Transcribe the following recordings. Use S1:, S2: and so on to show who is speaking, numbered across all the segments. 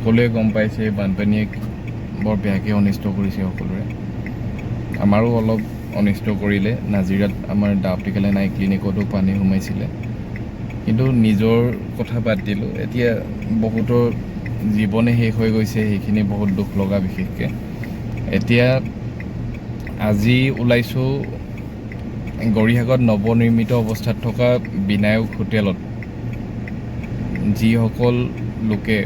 S1: সকলোৱে গম পাইছে বানপানীয়ে বৰ বেয়াকৈ অনিষ্ট কৰিছে সকলোৰে। আমাৰো অলপ অনিষ্ট কৰিলে। নাজিৰাত আমাৰ দাউতিকালে নাই ক্লিনিকতো পানী সোমাইছিলে, কিন্তু নিজৰ কথা বাদ দিলোঁ। এতিয়া বহুতৰ জীৱনে শেষ হৈ গৈছে, সেইখিনি বহুত দুখ লগা। বিশেষকৈ এতিয়া আজি ওলাইছোঁ গড়িহাগত নৱনিৰ্মিত অৱস্থাত থকা বিনায়ক হোটেলত। যিসকল লোকে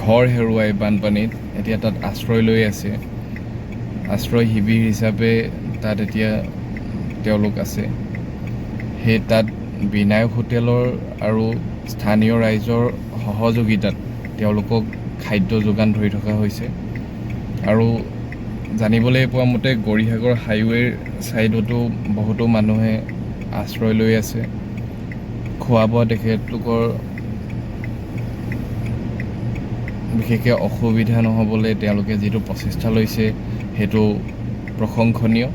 S1: ঘৰ হেৰুৱাই বানপানীত এতিয়া তাত আশ্ৰয় লৈ আছে, আশ্ৰয় শিবিৰ হিচাপে তাত এতিয়া তেওঁলোক আছে। সেই তাত বিনায়ক হোটেলৰ আৰু স্থানীয় ৰাইজৰ সহযোগিতাত তেওঁলোকক খাদ্য যোগান ধৰি থকা হৈছে। আৰু জানিবলৈ পোৱা মতে গড়িহাগৰ হাইৱেৰ ছাইডতো বহুতো মানুহে আশ্ৰয় লৈ আছে। খোৱা বোৱা তেখেতলোকৰ বিশেষকৈ অসুবিধা নহ'বলৈ তেওঁলোকে যিটো প্ৰচেষ্টা লৈছে সেইটো প্ৰশংসনীয়।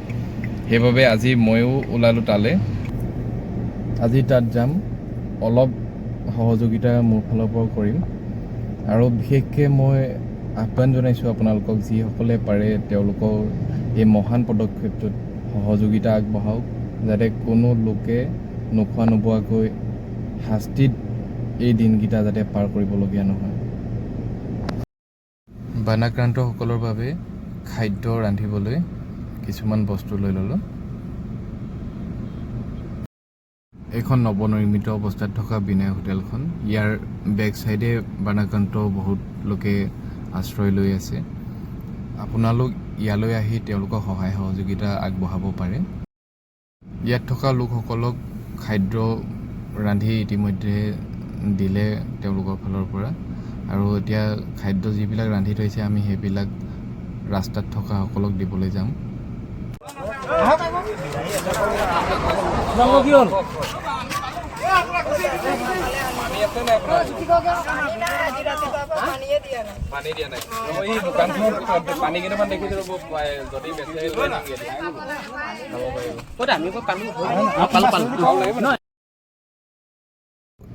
S1: সেইবাবে আজি ময়ো ওলালোঁ তালৈ। আজি তাত যাম, অলপ সহযোগিতা মোৰ ফালৰ পৰাও কৰিম। আৰু বিশেষকৈ মই আহ্বান জনাইছোঁ আপোনালোকক, যিসকলে পাৰে তেওঁলোকৰ এই মহান পদক্ষেপটোত সহযোগিতা আগবঢ়াওক, যাতে কোনো লোকে নোখোৱা নোবোৱাকৈ শাস্তিত এই দিনকেইটা যাতে পাৰ কৰিবলগীয়া নহয়। বানাক্ৰান্তসকলৰ বাবে খাদ্য ৰান্ধিবলৈ কিছুমান বস্তু লৈ ল'লোঁ। এইখন নৱনিৰ্মিত অৱস্থাত থকা বিনায়ক হোটেলখন। ইয়াৰ বেক চাইডে বানাক্ৰান্ত বহুত লোকে আশ্ৰয় লৈ আছে। আপোনালোক ইয়ালৈ আহি তেওঁলোকক সহায় সহযোগিতা আগবঢ়াব পাৰে। ইয়াত থকা লোকসকলক খাদ্য ৰান্ধি ইতিমধ্যে দিলে তেওঁলোকৰ ফালৰ পৰা। আৰু এতিয়া খাদ্য যিবিলাক ৰান্ধি থৈছে আমি সেইবিলাক ৰাস্তাত থকা সকলক দিবলৈ যাম।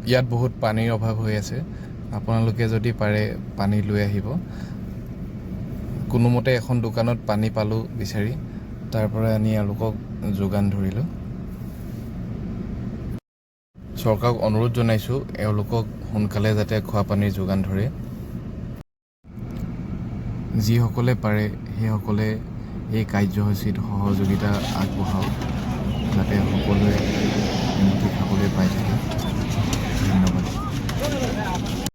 S1: ইয়াত বহুত পানীৰ অভাৱ হৈ আছে। আপোনালোকে যদি পাৰে পানী লৈ আহিব। কোনোমতে এখন দোকানত পানী পালোঁ বিচাৰি, তাৰ পৰা আনি এওঁলোকক যোগান ধৰিলোঁ। চৰকাৰক অনুৰোধ জনাইছোঁ এওঁলোকক সোনকালে যাতে খোৱা পানীৰ যোগান ধৰে। যিসকলে পাৰে সেইসকলে এই কাৰ্যসূচীত সহযোগিতা আগবঢ়াওক, যাতে সকলোৱে এমুঠি খাবলৈ পাই থাকে।